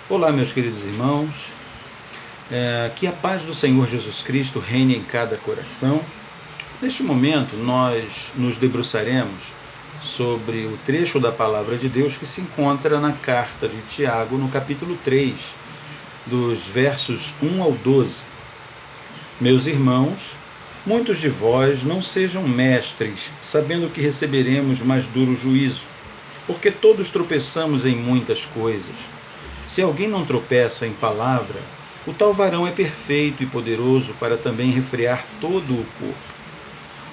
Olá, meus queridos irmãos, que a paz do Senhor Jesus Cristo reine em cada coração. Neste momento, nós nos debruçaremos sobre o trecho da Palavra de Deus que se encontra na carta de Tiago, no capítulo 3, dos versos 1 ao 12. Meus irmãos, muitos de vós não sejam mestres, sabendo que receberemos mais duro juízo, porque todos tropeçamos em muitas coisas. Se alguém não tropeça em palavra, o tal varão é perfeito e poderoso para também refrear todo o corpo.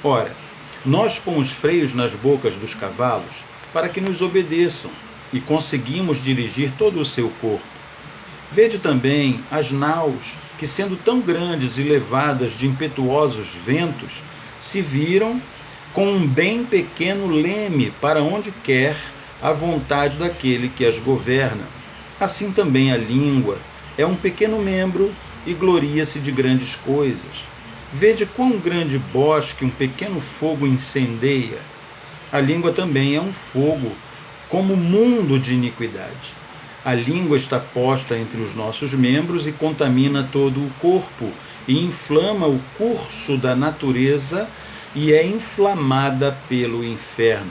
Ora, nós pomos freios nas bocas dos cavalos para que nos obedeçam e conseguimos dirigir todo o seu corpo. Vede também as naus, que sendo tão grandes e levadas de impetuosos ventos, se viram com um bem pequeno leme para onde quer a vontade daquele que as governa. Assim também a língua é um pequeno membro e gloria-se de grandes coisas. Vede quão grande bosque um pequeno fogo incendeia. A língua também é um fogo, como mundo de iniquidade. A língua está posta entre os nossos membros e contamina todo o corpo, e inflama o curso da natureza e é inflamada pelo inferno.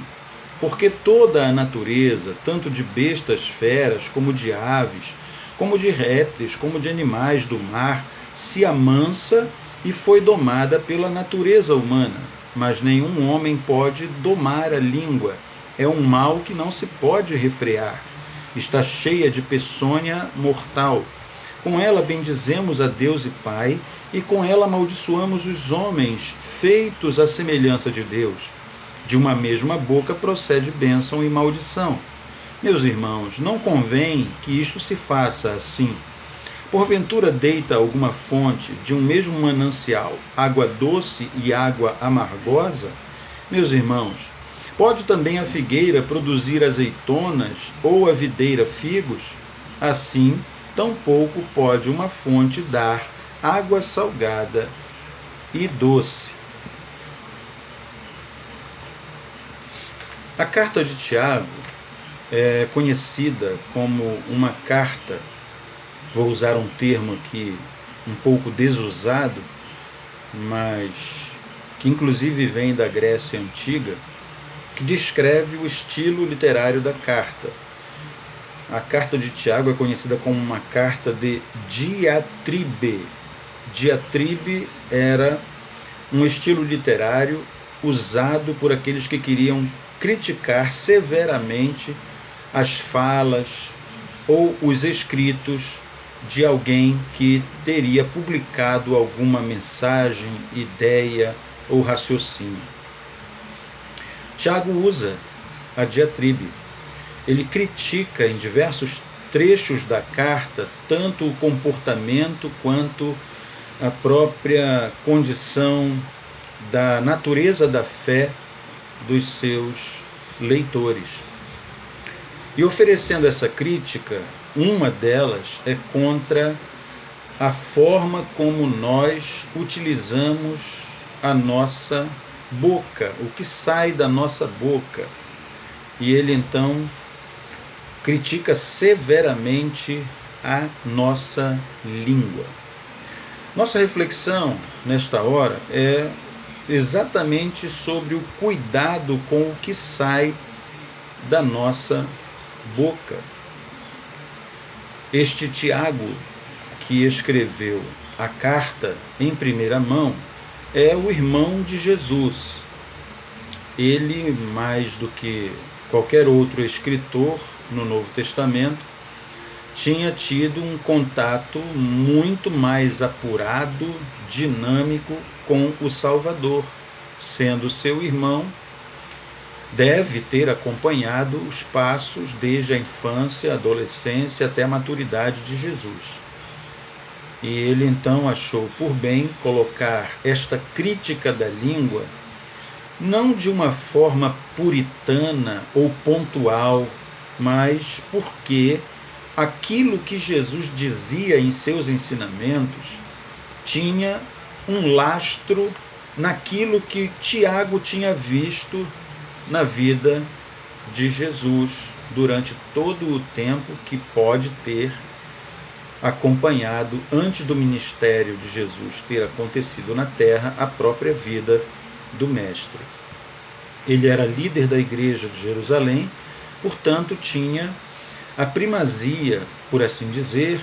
Porque toda a natureza, tanto de bestas feras, como de aves, como de répteis, como de animais do mar, se amansa e foi domada pela natureza humana. Mas nenhum homem pode domar a língua. É um mal que não se pode refrear. Está cheia de peçonha mortal. Com ela bendizemos a Deus e Pai, e com ela amaldiçoamos os homens, feitos à semelhança de Deus. De uma mesma boca procede bênção e maldição. Meus irmãos, não convém que isto se faça assim. Porventura deita alguma fonte de um mesmo manancial água doce e água amargosa? Meus irmãos, pode também a figueira produzir azeitonas ou a videira figos? Assim, tampouco pode uma fonte dar água salgada e doce. A carta de Tiago é conhecida como uma carta, vou usar um termo aqui um pouco desusado, mas que inclusive vem da Grécia Antiga, que descreve o estilo literário da carta. A carta de Tiago é conhecida como uma carta de diatribe. Diatribe era um estilo literário usado por aqueles que queriam criticar severamente as falas ou os escritos de alguém que teria publicado alguma mensagem, ideia ou raciocínio. Tiago usa a diatribe. Ele critica em diversos trechos da carta tanto o comportamento quanto a própria condição da natureza da fé dos seus leitores. E oferecendo essa crítica, uma delas é contra a forma como nós utilizamos a nossa boca, o que sai da nossa boca. E ele então critica severamente a nossa língua. Nossa reflexão nesta hora é exatamente sobre o cuidado com o que sai da nossa boca. Este Tiago, que escreveu a carta em primeira mão, é o irmão de Jesus. Ele, mais do que qualquer outro escritor no Novo Testamento, tinha tido um contato muito mais apurado, dinâmico com o Salvador. Sendo seu irmão, deve ter acompanhado os passos desde a infância, adolescência até a maturidade de Jesus. E ele então achou por bem colocar esta crítica da língua não de uma forma puritana ou pontual, mas porque aquilo que Jesus dizia em seus ensinamentos tinha um lastro naquilo que Tiago tinha visto na vida de Jesus durante todo o tempo que pode ter acompanhado, antes do ministério de Jesus ter acontecido na terra, a própria vida do Mestre. Ele era líder da igreja de Jerusalém, portanto tinha a primazia, por assim dizer,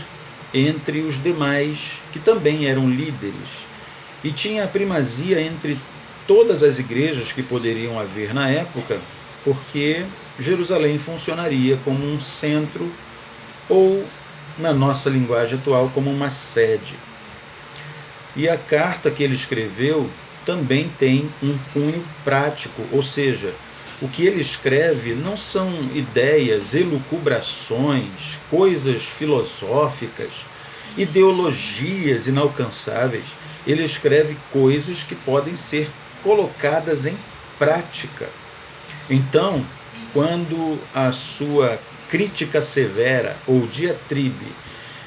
entre os demais que também eram líderes, e tinha a primazia entre todas as igrejas que poderiam haver na época, porque Jerusalém funcionaria como um centro, ou, na nossa linguagem atual, como uma sede. E a carta que ele escreveu também tem um cunho prático, ou seja, o que ele escreve não são ideias, elucubrações, coisas filosóficas, ideologias inalcançáveis. Ele escreve coisas que podem ser colocadas em prática. Então, quando a sua crítica severa ou diatribe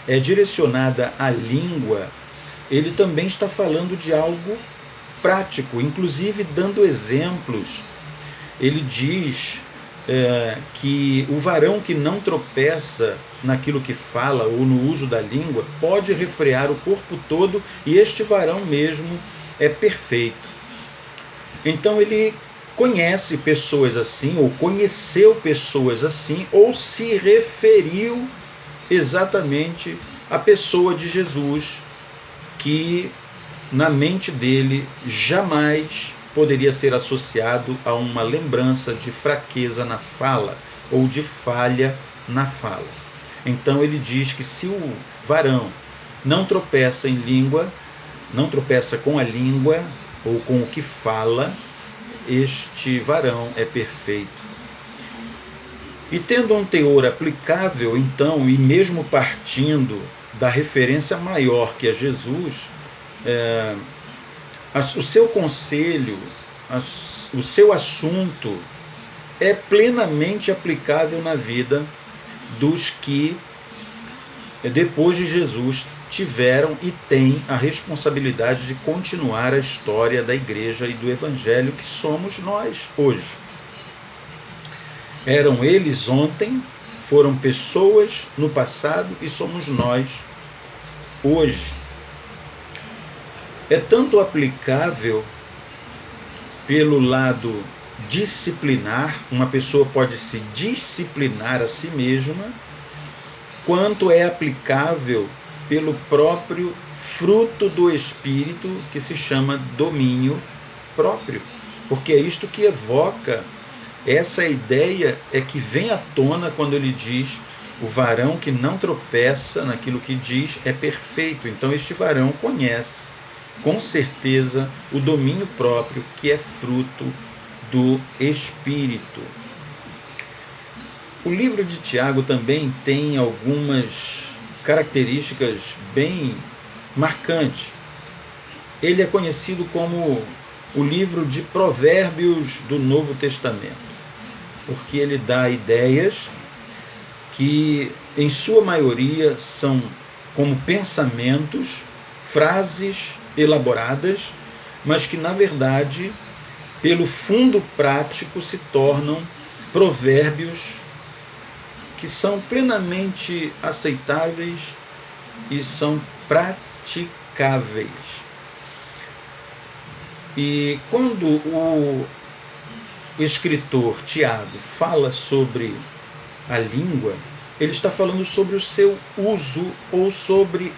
é direcionada à língua, ele também está falando de algo prático, inclusive dando exemplos. Ele diz que o varão que não tropeça naquilo que fala ou no uso da língua pode refrear o corpo todo, e este varão mesmo é perfeito. Então ele conhece pessoas assim, ou conheceu pessoas assim, ou se referiu exatamente à pessoa de Jesus, que na mente dele jamais poderia ser associado a uma lembrança de fraqueza na fala ou de falha na fala. Então ele diz que se o varão não tropeça em língua, não tropeça com a língua ou com o que fala, este varão é perfeito. E tendo um teor aplicável, então, e mesmo partindo da referência maior que é Jesus, o seu conselho, o seu assunto é plenamente aplicável na vida dos que, depois de Jesus, tiveram e têm a responsabilidade de continuar a história da igreja e do evangelho, que somos nós hoje. Eram eles ontem, foram pessoas no passado e somos nós hoje. É tanto aplicável pelo lado disciplinar, uma pessoa pode se disciplinar a si mesma, quanto é aplicável pelo próprio fruto do Espírito, que se chama domínio próprio. Porque é isto que evoca, essa ideia é que vem à tona quando ele diz: o varão que não tropeça naquilo que diz é perfeito. Então este varão conhece, com certeza, o domínio próprio, que é fruto do Espírito. O livro de Tiago também tem algumas características bem marcantes. Ele é conhecido como o livro de provérbios do Novo Testamento, porque ele dá ideias que, em sua maioria, são como pensamentos, frases elaboradas, mas que, na verdade, pelo fundo prático, se tornam provérbios que são plenamente aceitáveis e são praticáveis. E quando o escritor Tiago fala sobre a língua, ele está falando sobre o seu uso ou sobre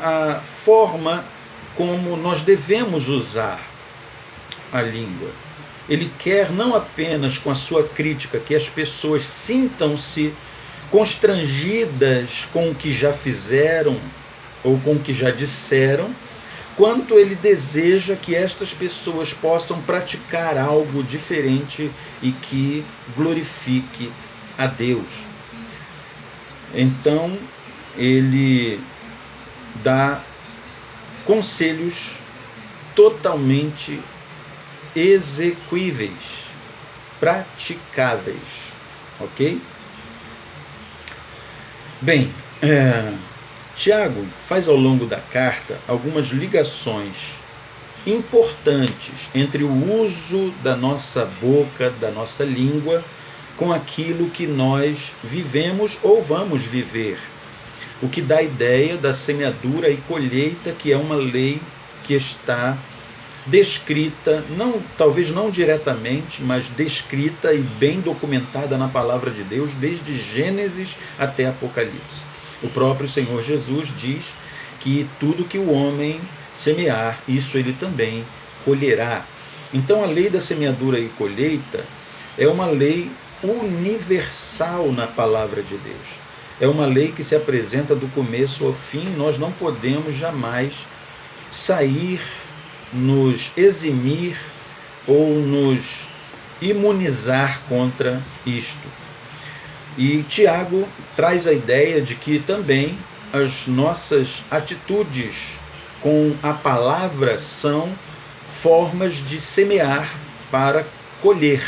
a forma como nós devemos usar a língua. Ele quer não apenas com a sua crítica que as pessoas sintam-se constrangidas com o que já fizeram ou com o que já disseram, quanto ele deseja que estas pessoas possam praticar algo diferente e que glorifique a Deus. Então, ele dá conselhos totalmente execuíveis, praticáveis, ok? Bem, Tiago faz ao longo da carta algumas ligações importantes entre o uso da nossa boca, da nossa língua, com aquilo que nós vivemos ou vamos viver. o que dá a ideia da semeadura e colheita, que é uma lei que está descrita, talvez não diretamente, mas descrita e bem documentada na palavra de Deus, desde Gênesis até Apocalipse. O próprio Senhor Jesus diz que tudo que o homem semear, isso ele também colherá. Então a lei da semeadura e colheita é uma lei universal na palavra de Deus. É uma lei que se apresenta do começo ao fim. Nós não podemos jamais sair, nos eximir ou nos imunizar contra isto. E Tiago traz a ideia de que também as nossas atitudes com a palavra são formas de semear para colher.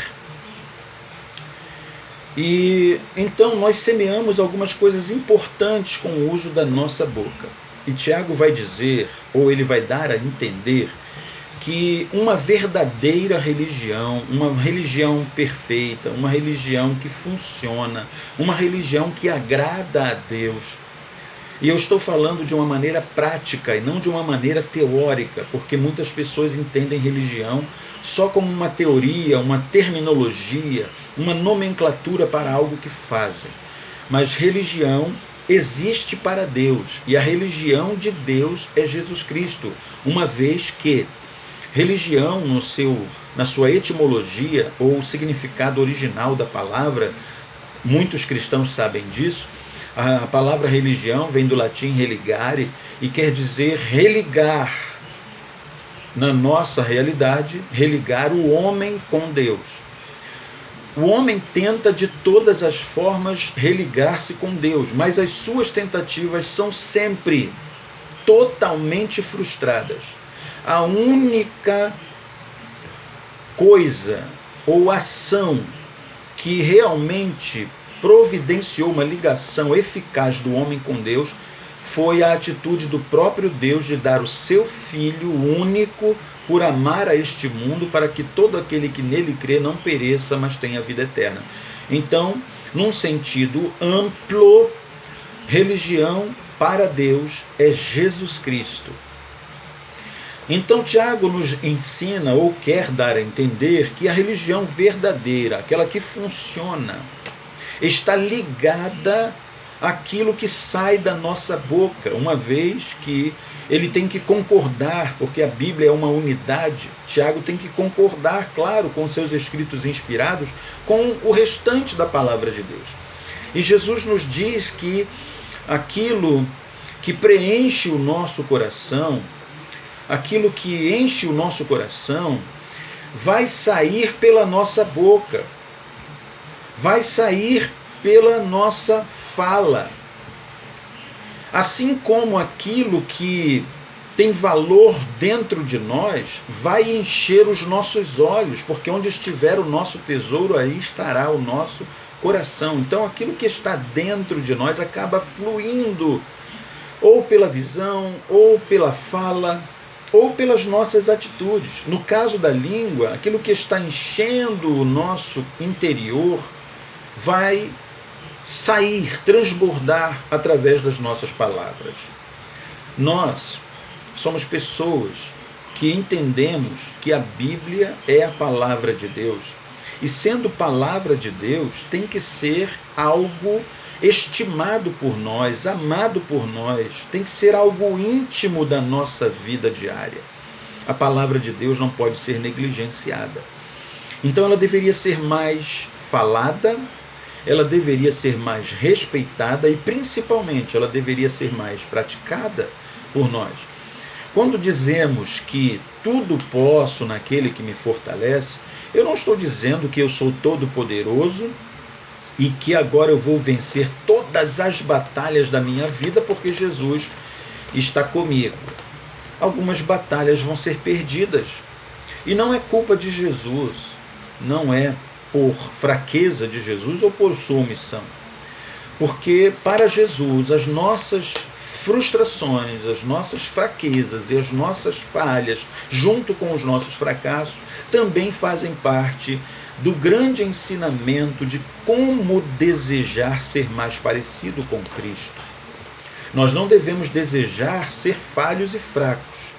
E então nós semeamos algumas coisas importantes com o uso da nossa boca. E Tiago vai dizer, ou ele vai dar a entender, que uma verdadeira religião, uma religião perfeita, uma religião que funciona, uma religião que agrada a Deus. E eu estou falando de uma maneira prática e não de uma maneira teórica, porque muitas pessoas entendem religião só como uma teoria, uma terminologia, uma nomenclatura para algo que fazem. Mas religião existe para Deus, e a religião de Deus é Jesus Cristo, uma vez que religião, na sua etimologia ou significado original da palavra, muitos cristãos sabem disso. A palavra religião vem do latim religare e quer dizer religar. Na nossa realidade, religar o homem com Deus. O homem tenta de todas as formas religar-se com Deus, mas as suas tentativas são sempre totalmente frustradas. A única coisa ou ação que realmente providenciou uma ligação eficaz do homem com Deus foi a atitude do próprio Deus de dar o seu Filho único por amar a este mundo, para que todo aquele que nele crê não pereça, mas tenha vida eterna. Então, num sentido amplo, religião para Deus é Jesus Cristo. Então Tiago nos ensina, ou quer dar a entender, que a religião verdadeira, aquela que funciona, está ligada àquilo que sai da nossa boca, uma vez que ele tem que concordar, porque a Bíblia é uma unidade. Tiago tem que concordar, claro, com seus escritos inspirados, com o restante da palavra de Deus. E Jesus nos diz que aquilo que preenche o nosso coração, aquilo que enche o nosso coração, vai sair pela nossa boca, vai sair pela nossa fala. Assim como aquilo que tem valor dentro de nós vai encher os nossos olhos, porque onde estiver o nosso tesouro, aí estará o nosso coração. Então aquilo que está dentro de nós acaba fluindo, ou pela visão, ou pela fala, ou pelas nossas atitudes. No caso da língua, aquilo que está enchendo o nosso interior vai sair, transbordar através das nossas palavras. Nós somos pessoas que entendemos que a Bíblia é a palavra de Deus. E sendo palavra de Deus, tem que ser algo estimado por nós, amado por nós, tem que ser algo íntimo da nossa vida diária. A palavra de Deus não pode ser negligenciada. Então ela deveria ser mais falada, ela deveria ser mais respeitada e, principalmente, ela deveria ser mais praticada por nós. Quando dizemos que tudo posso naquele que me fortalece, eu não estou dizendo que eu sou todo poderoso e que agora eu vou vencer todas as batalhas da minha vida porque Jesus está comigo. Algumas batalhas vão ser perdidas e não é culpa de Jesus, não é por fraqueza de Jesus ou por sua omissão, porque para Jesus as nossas frustrações, as nossas fraquezas e as nossas falhas, junto com os nossos fracassos, também fazem parte do grande ensinamento de como desejar ser mais parecido com Cristo. Nós não devemos desejar ser falhos e fracos,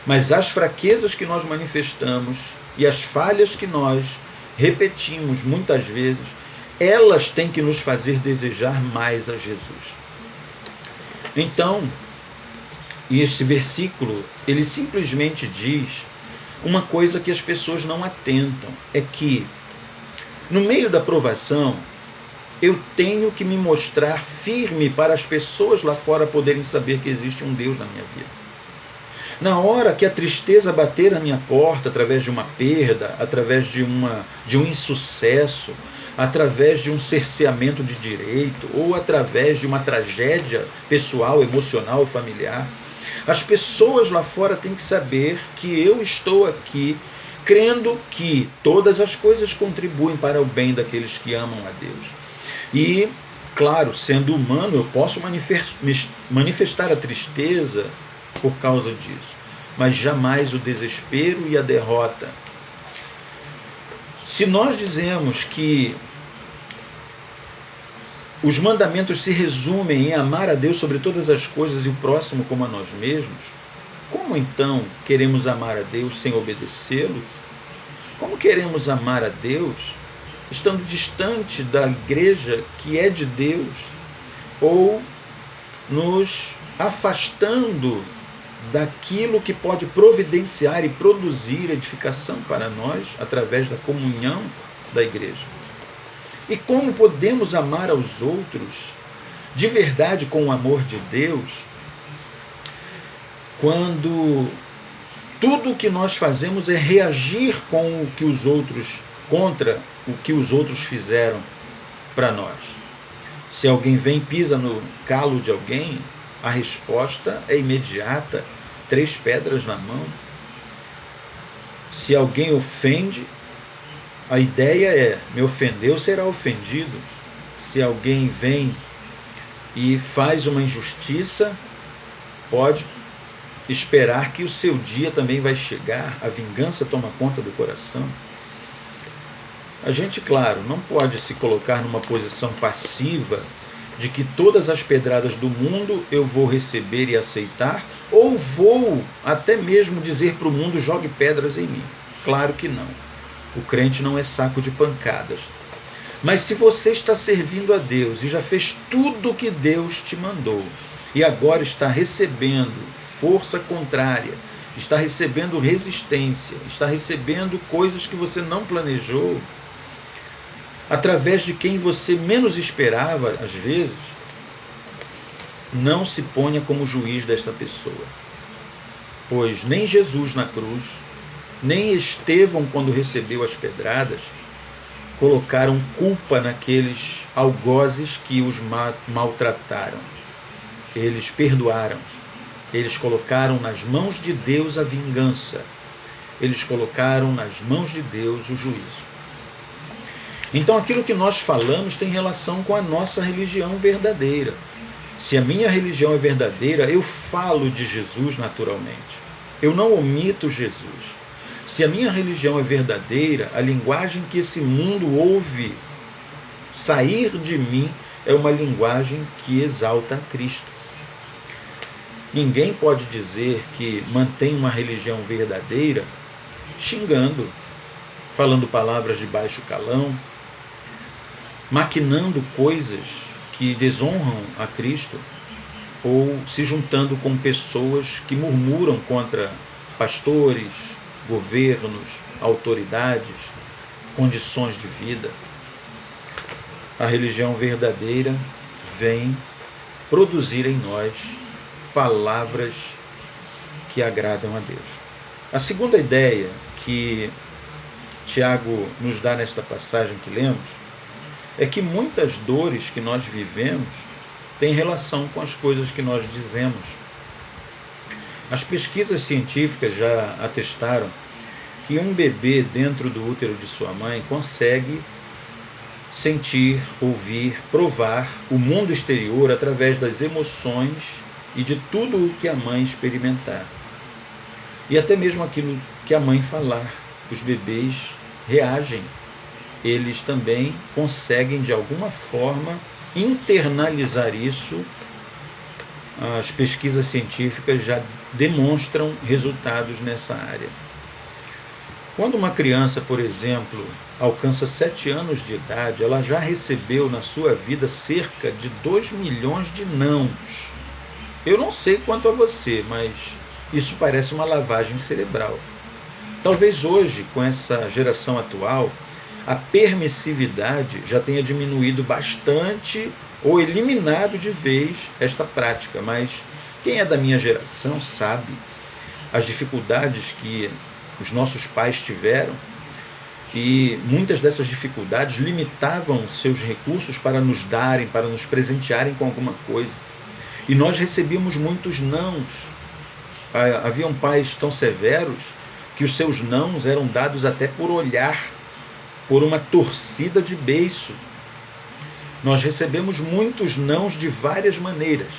mas as fraquezas que nós manifestamos e as falhas que nós repetimos muitas vezes, elas têm que nos fazer desejar mais a Jesus. Então, esse versículo, ele simplesmente diz uma coisa que as pessoas não atentam, é que no meio da provação, eu tenho que me mostrar firme para as pessoas lá fora poderem saber que existe um Deus na minha vida. Na hora que a tristeza bater à minha porta, através de uma perda, através de um insucesso, através de um cerceamento de direito, ou através de uma tragédia pessoal, emocional, familiar, as pessoas lá fora têm que saber que eu estou aqui, crendo que todas as coisas contribuem para o bem daqueles que amam a Deus. E, claro, sendo humano, eu posso manifestar a tristeza por causa disso, mas jamais o desespero e a derrota. Se nós dizemos que os mandamentos se resumem em amar a Deus sobre todas as coisas e o próximo como a nós mesmos, como então queremos amar a Deus sem obedecê-lo? Como queremos amar a Deus estando distante da igreja que é de Deus, ou nos afastando daquilo que pode providenciar e produzir edificação para nós através da comunhão da igreja? E como podemos amar aos outros de verdade com o amor de Deus quando tudo o que nós fazemos é reagir com o que os outros, contra o que os outros fizeram para nós? Se alguém vem e pisa no calo de alguém, a resposta é imediata, 3 pedras na mão. Se alguém ofende, a ideia é, me ofendeu, será ofendido. Se alguém vem e faz uma injustiça, pode esperar que o seu dia também vai chegar, a vingança toma conta do coração. A gente, claro, não pode se colocar numa posição passiva de que todas as pedradas do mundo eu vou receber e aceitar, ou vou até mesmo dizer para o mundo, jogue pedras em mim. Claro que não. O crente não é saco de pancadas. Mas se você está servindo a Deus e já fez tudo o que Deus te mandou, e agora está recebendo força contrária, está recebendo resistência, está recebendo coisas que você não planejou, através de quem você menos esperava, às vezes, não se ponha como juiz desta pessoa. Pois nem Jesus na cruz, nem Estevão, quando recebeu as pedradas, colocaram culpa naqueles algozes que os maltrataram. Eles perdoaram. Eles colocaram nas mãos de Deus a vingança. Eles colocaram nas mãos de Deus o juízo. Então aquilo que nós falamos tem relação com a nossa religião verdadeira. Se a minha religião é verdadeira, eu falo de Jesus naturalmente. Eu não omito Jesus. Se a minha religião é verdadeira, a linguagem que esse mundo ouve sair de mim é uma linguagem que exalta a Cristo. Ninguém pode dizer que mantém uma religião verdadeira xingando, falando palavras de baixo calão, maquinando coisas que desonram a Cristo, ou se juntando com pessoas que murmuram contra pastores, governos, autoridades, condições de vida. A religião verdadeira vem produzir em nós palavras que agradam a Deus. A segunda ideia que Tiago nos dá nesta passagem que lemos é que muitas dores que nós vivemos têm relação com as coisas que nós dizemos. As pesquisas científicas já atestaram que um bebê dentro do útero de sua mãe consegue sentir, ouvir, provar o mundo exterior através das emoções e de tudo o que a mãe experimentar. E até mesmo aquilo que a mãe falar. Os bebês reagem. Eles também conseguem, de alguma forma, internalizar isso as pesquisas científicas já demonstram resultados nessa área. Quando uma criança, por exemplo, alcança 7 anos de idade, ela já recebeu na sua vida cerca de 2 milhões de nãos. Eu não sei quanto a você, mas isso parece uma lavagem cerebral. Talvez hoje, com essa geração atual, a permissividade já tenha diminuído bastante ou eliminado de vez esta prática, mas quem é da minha geração sabe as dificuldades que os nossos pais tiveram, e muitas dessas dificuldades limitavam seus recursos para nos darem, para nos presentearem com alguma coisa. E nós recebíamos muitos nãos. Haviam pais tão severos que os seus nãos eram dados até por olhar, por uma torcida de beiço. Nós recebemos muitos nãos de várias maneiras.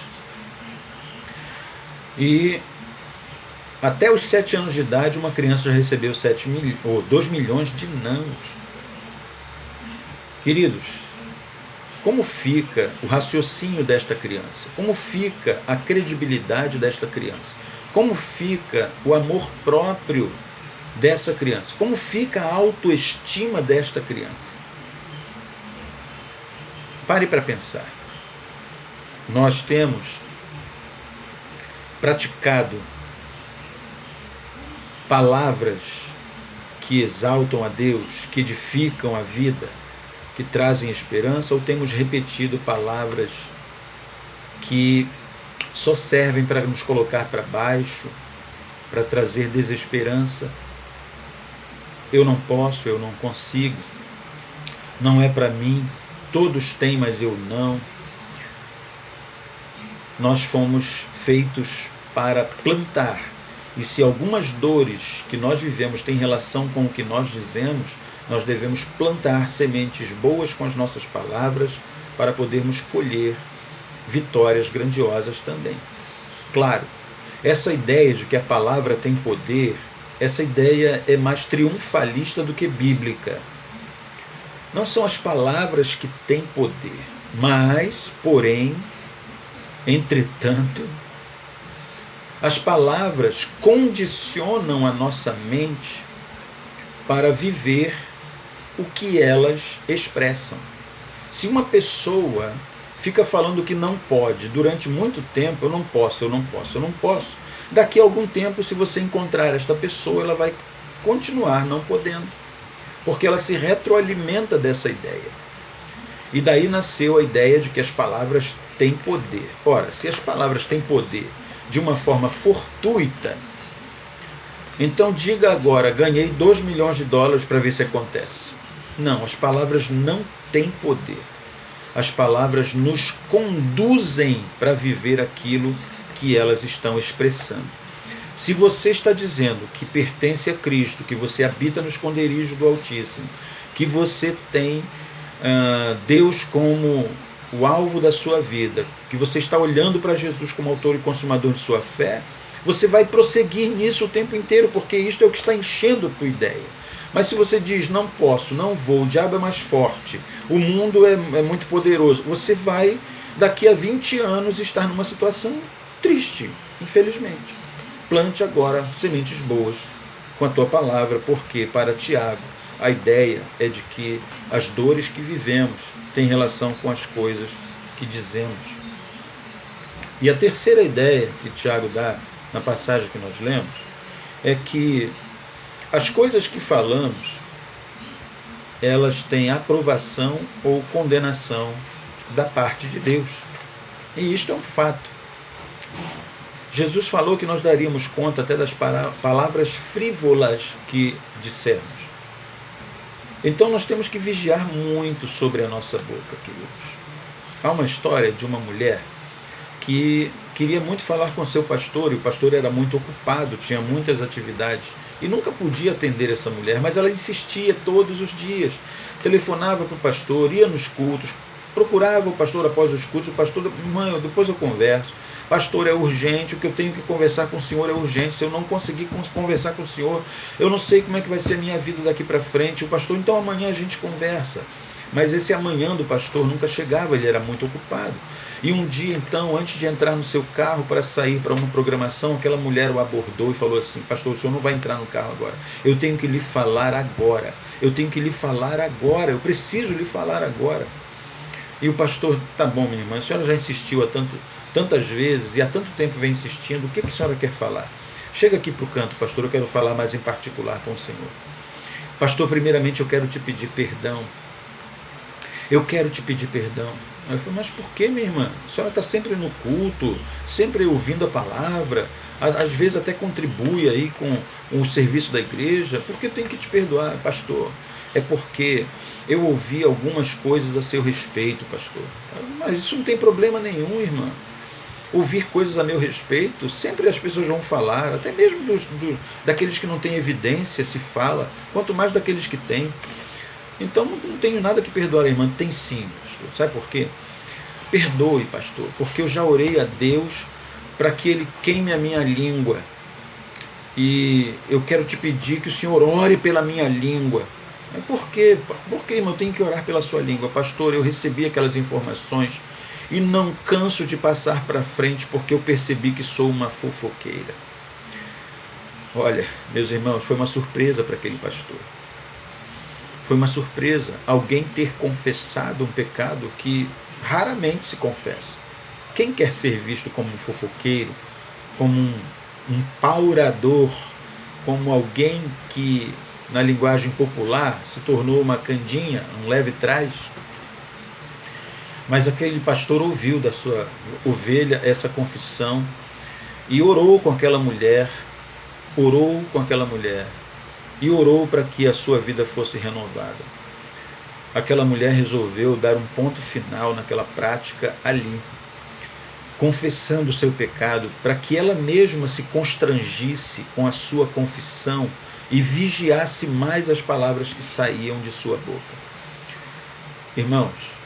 E até os 7 anos de idade, uma criança já recebeu 2 milhões de nãos. Queridos, como fica o raciocínio desta criança? Como fica a credibilidade desta criança? Como fica o amor próprio dessa criança? Como fica a autoestima desta criança? Pare para pensar. Nós temos praticado palavras que exaltam a Deus, que edificam a vida, que trazem esperança, ou temos repetido palavras que só servem para nos colocar para baixo, para trazer desesperança? Eu não posso, eu não consigo, não é para mim, todos têm, mas eu não. Nós fomos feitos para plantar. E se algumas dores que nós vivemos têm relação com o que nós dizemos, nós devemos plantar sementes boas com as nossas palavras para podermos colher vitórias grandiosas também. Claro, essa ideia de que a palavra tem poder, essa ideia é mais triunfalista do que bíblica. Não são as palavras que têm poder, mas, porém, entretanto, as palavras condicionam a nossa mente para viver o que elas expressam. Se uma pessoa fica falando que não pode durante muito tempo, eu não posso, eu não posso, eu não posso, daqui a algum tempo, se você encontrar esta pessoa, ela vai continuar não podendo, porque ela se retroalimenta dessa ideia. E daí nasceu a ideia de que as palavras têm poder. Ora, se as palavras têm poder de uma forma fortuita, então diga agora, ganhei 2 milhões de dólares para ver se acontece. Não, as palavras não têm poder. As palavras nos conduzem para viver aquilo que elas estão expressando. Se você está dizendo que pertence a Cristo, que você habita no esconderijo do Altíssimo, que você tem Deus como o alvo da sua vida, que você está olhando para Jesus como autor e consumador de sua fé, você vai prosseguir nisso o tempo inteiro, porque isto é o que está enchendo a tua ideia. Mas se você diz, não posso, não vou, o diabo é mais forte, o mundo é muito poderoso, você vai, daqui a 20 anos, estar numa situação triste, infelizmente. Plante agora sementes boas com a tua palavra, porque para Tiago, a ideia é de que as dores que vivemos têm relação com as coisas que dizemos. E a terceira ideia que Tiago dá na passagem que nós lemos é que as coisas que falamos, elas têm aprovação ou condenação da parte de Deus. E isto é um fato. Jesus falou que nós daríamos conta até das palavras frívolas que dissermos. Então nós temos que vigiar muito sobre a nossa boca, queridos. Há uma história de uma mulher que queria muito falar com seu pastor, e o pastor era muito ocupado, tinha muitas atividades, e nunca podia atender essa mulher, mas ela insistia todos os dias, telefonava para o pastor, ia nos cultos, procurava o pastor após os cultos, o pastor, mãe, depois eu converso, pastor, é urgente, o que eu tenho que conversar com o senhor é urgente, se eu não conseguir conversar com o senhor, eu não sei como é que vai ser a minha vida daqui para frente, o pastor, então amanhã a gente conversa. Mas esse amanhã do pastor nunca chegava, ele era muito ocupado. E um dia, então, antes de entrar no seu carro para sair para uma programação, aquela mulher o abordou e falou assim: pastor, o senhor não vai entrar no carro agora. Eu tenho que lhe falar agora. Eu tenho que lhe falar agora. Eu preciso lhe falar agora. E o pastor: tá bom, minha irmã, a senhora já insistiu tantas vezes e há tanto tempo vem insistindo, o que a senhora quer falar? Chega aqui para o canto, pastor, eu quero falar mais em particular com o senhor. Pastor, primeiramente eu quero te pedir perdão. Eu quero te pedir perdão. Eu falei: mas por que, minha irmã? A senhora está sempre no culto, sempre ouvindo a palavra, às vezes até contribui aí com o serviço da igreja. Por que eu tenho que te perdoar, pastor? É porque eu ouvi algumas coisas a seu respeito, pastor. Mas isso não tem problema nenhum, irmã. Ouvir coisas a meu respeito, sempre as pessoas vão falar, até mesmo daqueles que não têm evidência se fala, quanto mais daqueles que têm. Então não tenho nada que perdoar a irmã. Tem sim, pastor. Sabe por quê? Perdoe, pastor, porque eu já orei a Deus para que Ele queime a minha língua. E eu quero te pedir que o senhor ore pela minha língua. Por quê? Por que, irmão, eu tenho que orar pela sua língua? Pastor, eu recebi aquelas informações e não canso de passar para frente porque eu percebi que sou uma fofoqueira. Olha, meus irmãos, foi uma surpresa para aquele pastor. Foi uma surpresa alguém ter confessado um pecado que raramente se confessa. Quem quer ser visto como um fofoqueiro, como um paurador, como alguém que, na linguagem popular, se tornou uma candinha, um leve trás? Mas aquele pastor ouviu da sua ovelha essa confissão e orou com aquela mulher, e orou para que a sua vida fosse renovada. Aquela mulher resolveu dar um ponto final naquela prática ali, confessando o seu pecado, para que ela mesma se constrangisse com a sua confissão e vigiasse mais as palavras que saíam de sua boca. Irmãos,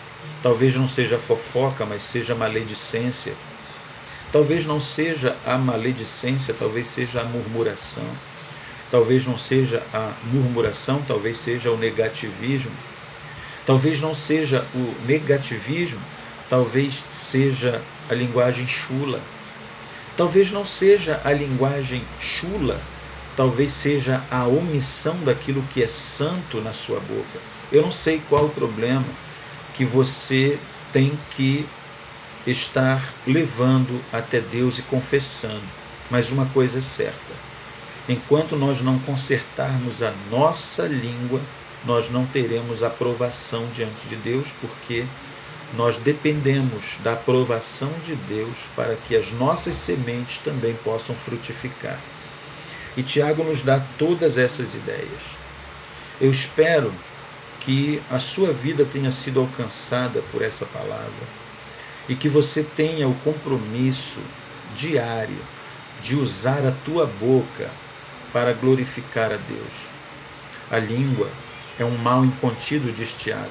talvez não seja fofoca, mas seja maledicência. Talvez não seja a maledicência, talvez seja a murmuração. Talvez não seja a murmuração, talvez seja o negativismo. Talvez não seja o negativismo, talvez seja a linguagem chula. Talvez não seja a linguagem chula, talvez seja a omissão daquilo que é santo na sua boca. Eu não sei qual o problema que você tem que estar levando até Deus e confessando, mas uma coisa é certa: enquanto nós não consertarmos a nossa língua, nós não teremos aprovação diante de Deus, porque nós dependemos da aprovação de Deus para que as nossas sementes também possam frutificar. E Tiago nos dá todas essas ideias. Eu espero que a sua vida tenha sido alcançada por essa palavra e que você tenha o compromisso diário de usar a tua boca para glorificar a Deus. A língua é um mal incontido, diz Tiago,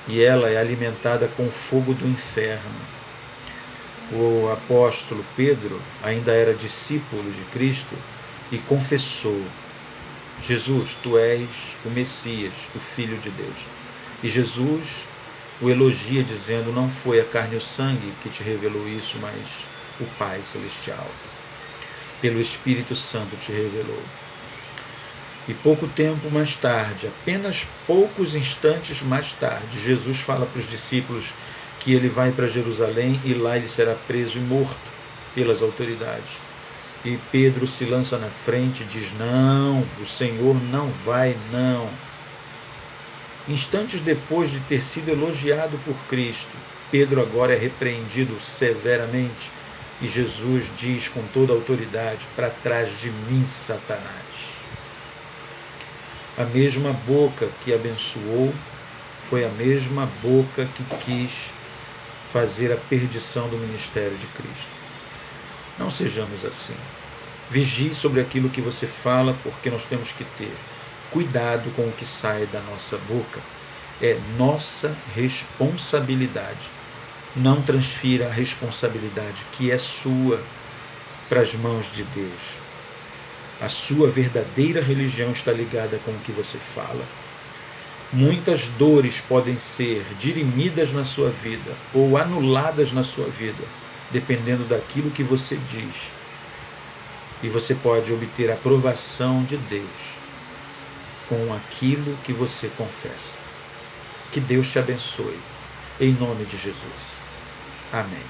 e ela é alimentada com o fogo do inferno. O apóstolo Pedro ainda era discípulo de Cristo e confessou: Jesus, tu és o Messias, o Filho de Deus. E Jesus o elogia dizendo: não foi a carne e o sangue que te revelou isso, mas o Pai Celestial. Pelo Espírito Santo te revelou. E pouco tempo mais tarde, apenas poucos instantes mais tarde, Jesus fala para os discípulos que ele vai para Jerusalém e lá ele será preso e morto pelas autoridades. E Pedro se lança na frente e diz: não, o Senhor não vai, não. Instantes depois de ter sido elogiado por Cristo, Pedro agora é repreendido severamente e Jesus diz com toda a autoridade: para trás de mim, Satanás. A mesma boca que abençoou foi a mesma boca que quis fazer a perdição do ministério de Cristo. Não sejamos assim. Vigie sobre aquilo que você fala, porque nós temos que ter cuidado com o que sai da nossa boca. É nossa responsabilidade. Não transfira a responsabilidade que é sua para as mãos de Deus. A sua verdadeira religião está ligada com o que você fala. Muitas dores podem ser dirimidas na sua vida ou anuladas na sua vida, dependendo daquilo que você diz. E você pode obter a aprovação de Deus com aquilo que você confessa. Que Deus te abençoe. Em nome de Jesus. Amém.